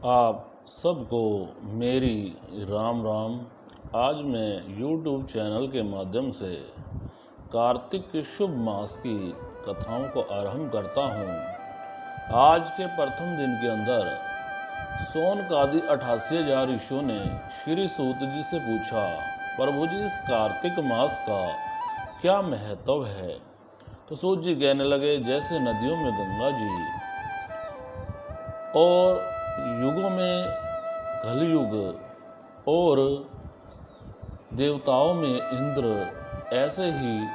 आप सबको मेरी राम राम। आज मैं YouTube चैनल के माध्यम से कार्तिक के शुभ मास की कथाओं को आरंभ करता हूँ। आज के प्रथम दिन के अंदर सोनकादि 88,000 ऋषियों ने श्री सूत जी से पूछा, प्रभु जी इस कार्तिक मास का क्या महत्व है? तो सूत जी कहने लगे, जैसे नदियों में गंगा जी और युगों में कलयुग और देवताओं में इंद्र, ऐसे ही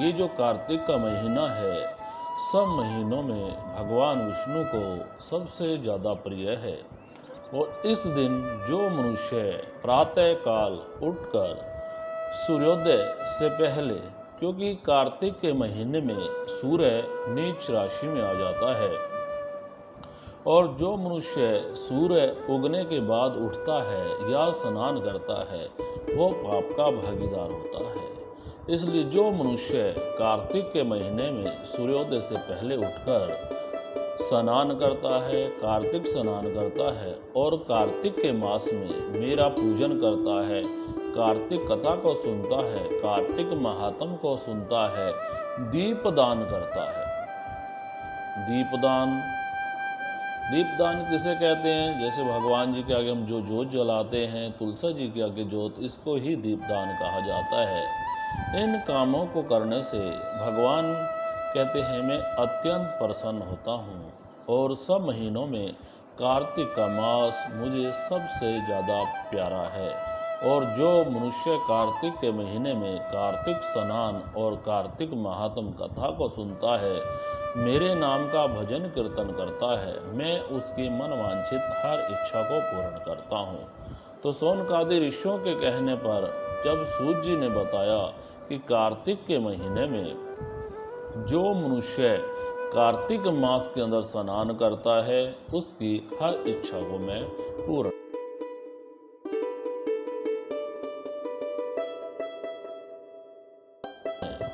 ये जो कार्तिक का महीना है सब महीनों में भगवान विष्णु को सबसे ज़्यादा प्रिय है। और इस दिन जो मनुष्य प्रातः काल उठकर सूर्योदय से पहले, क्योंकि कार्तिक के महीने में सूर्य नीच राशि में आ जाता है, और जो मनुष्य सूर्य उगने के बाद उठता है या स्नान करता है वो पाप का भागीदार होता है। इसलिए जो मनुष्य कार्तिक के महीने में सूर्योदय से पहले उठकर स्नान करता है, कार्तिक स्नान करता है और कार्तिक के मास में मेरा पूजन करता है, कार्तिक कथा को सुनता है, कार्तिक महात्म को सुनता है, दीपदान करता है। दीपदान किसे कहते हैं? जैसे भगवान जी के आगे हम जो जोत जलाते हैं, तुलसी जी के आगे जोत, इसको ही दीपदान कहा जाता है। इन कामों को करने से भगवान कहते हैं मैं अत्यंत प्रसन्न होता हूँ। और सब महीनों में कार्तिक का मास मुझे सबसे ज़्यादा प्यारा है। और जो मनुष्य कार्तिक के महीने में कार्तिक स्नान और कार्तिक महात्म कथा को सुनता है, मेरे नाम का भजन कीर्तन करता है, मैं उसकी मनवांछित हर इच्छा को पूर्ण करता हूँ। तो सोनकादि ऋषियों के कहने पर जब सूत जी ने बताया कि कार्तिक के महीने में जो मनुष्य कार्तिक मास के अंदर स्नान करता है उसकी हर इच्छा को मैं पूर्ण।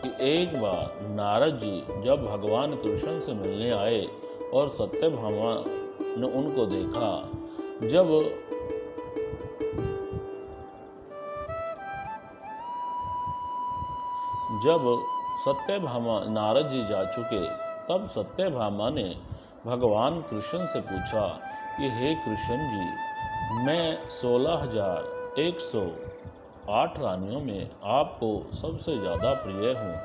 कि एक बार नारद जी जब भगवान कृष्ण से मिलने आए और सत्यभामा ने उनको देखा, जब सत्यभामा नारद जी जा चुके, तब सत्यभामा ने भगवान कृष्ण से पूछा कि हे कृष्ण जी, मैं 16,108 रानियों में आपको सबसे ज़्यादा प्रिय हूँ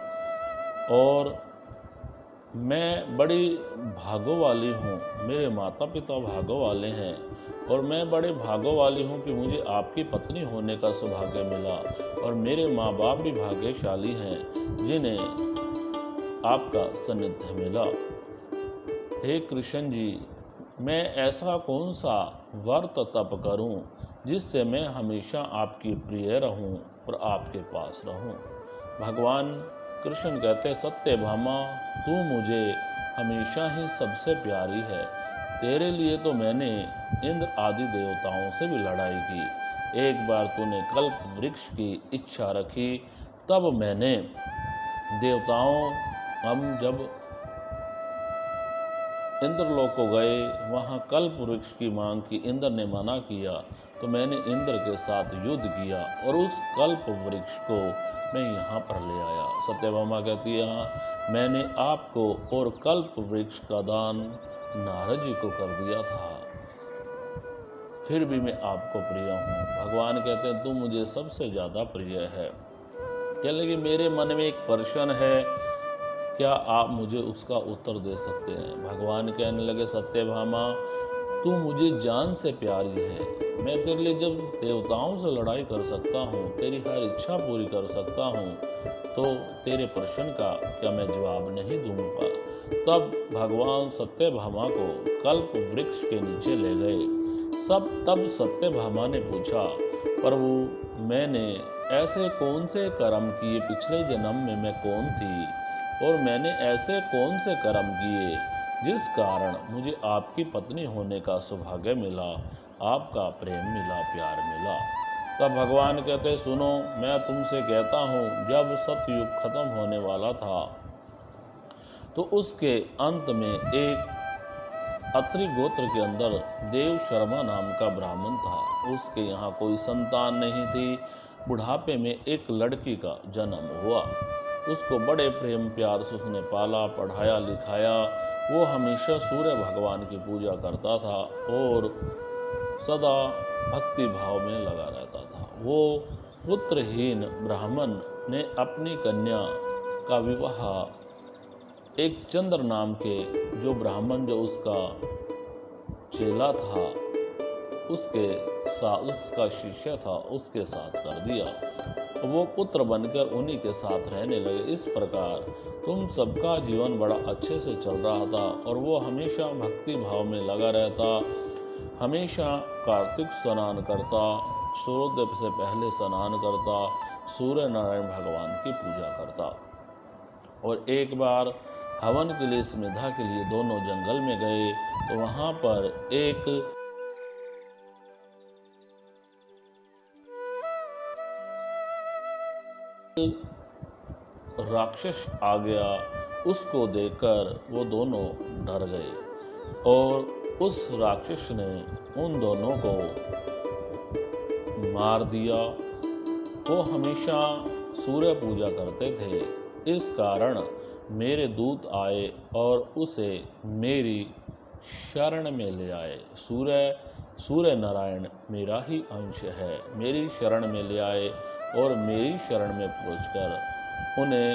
और मैं बड़ी भागों वाली हूँ, मेरे माता पिता भागों वाले हैं और मैं बड़े भागों वाली हूँ कि मुझे आपकी पत्नी होने का सौभाग्य मिला और मेरे माँ बाप भी भाग्यशाली हैं जिन्हें आपका सानिध्य मिला। हे कृष्ण जी, मैं ऐसा कौन सा व्रत तप करूं जिससे मैं हमेशा आपकी प्रिय रहूं और आपके पास रहूं? भगवान कृष्ण कहते, सत्यभामा तू मुझे हमेशा ही सबसे प्यारी है। तेरे लिए तो मैंने इंद्र आदि देवताओं से भी लड़ाई की। एक बार तूने कल्प वृक्ष की इच्छा रखी, तब मैंने देवताओं, हम जब इंद्रलोक को गए, वहाँ कल्प वृक्ष की मांग की, इंद्र ने मना किया तो मैंने इंद्र के साथ युद्ध किया और उस कल्प वृक्ष को मैं यहाँ पर ले आया। सत्यभामा कहती है, हाँ, मैंने आपको और कल्प वृक्ष का दान नारद जी को कर दिया था, फिर भी मैं आपको प्रिय हूँ। भगवान कहते हैं तू मुझे सबसे ज़्यादा प्रिय है। कहने लगे मेरे मन में एक प्रश्न है, क्या आप मुझे उसका उत्तर दे सकते हैं? भगवान कहने लगे, सत्यभामा तू मुझे जान से प्यारी है, मैं तेरे लिए जब देवताओं से लड़ाई कर सकता हूँ, तेरी हर इच्छा पूरी कर सकता हूँ, तो तेरे प्रश्न का क्या मैं जवाब नहीं दूंगा? तब भगवान सत्यभामा को कल्प वृक्ष के नीचे ले गए। तब सत्यभामा ने पूछा, प्रभु मैंने ऐसे कौन से कर्म किए, पिछले जन्म में मैं कौन थी और मैंने ऐसे कौन से कर्म किए जिस कारण मुझे आपकी पत्नी होने का सौभाग्य मिला, आपका प्रेम मिला, प्यार मिला? तब भगवान कहते, सुनो, मैं तुमसे कहता हूँ, जब सतयुग खत्म होने वाला था तो उसके अंत में एक अत्रि गोत्र के अंदर देव शर्मा नाम का ब्राह्मण था। उसके यहाँ कोई संतान नहीं थी। बुढ़ापे में एक लड़की का जन्म हुआ। उसको बड़े प्रेम प्यार से उसने पाला, पढ़ाया, लिखाया। वो हमेशा सूर्य भगवान की पूजा करता था और सदा भक्ति भाव में लगा रहता था। वो पुत्रहीन ब्राह्मण ने अपनी कन्या का विवाह एक चंद्र नाम के जो ब्राह्मण जो उसका चेला था उसका शिष्य था उसके साथ कर दिया। वो पुत्र बनकर उन्हीं के साथ रहने लगे। इस प्रकार तुम सबका जीवन बड़ा अच्छे से चल रहा था और वो हमेशा भक्ति भाव में लगा रहता, हमेशा कार्तिक स्नान करता, सूर्योदय से पहले स्नान करता, सूर्य नारायण भगवान की पूजा करता। और एक बार हवन के लिए स्मिधा के लिए दोनों जंगल में गए तो वहाँ पर एक राक्षस आ गया। उसको देखकर वो दोनों डर गए और उस राक्षस ने उन दोनों को मार दिया। वो हमेशा सूर्य पूजा करते थे, इस कारण मेरे दूत आए और उसे मेरी शरण में ले आए। सूर्य नारायण मेरा ही अंश है, मेरी शरण में ले आए और मेरी शरण में पहुंचकर उन्हें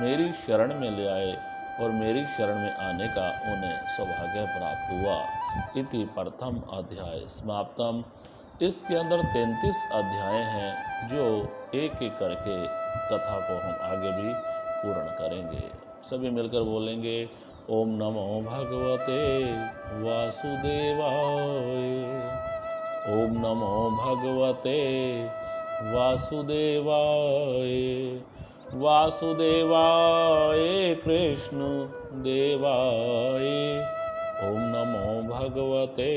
मेरी शरण में ले आए और मेरी शरण में आने का उन्हें सौभाग्य प्राप्त हुआ। इति प्रथम अध्याय समाप्तम। इसके अंदर 33 अध्याय हैं जो एक एक करके कथा को हम आगे भी पूर्ण करेंगे। सभी मिलकर बोलेंगे ओम नमो भगवते वासुदेवाय। ओम नमो भगवते वासुदेवाय। वासुदेवाय कृष्ण देवाय। ओम नमो भगवते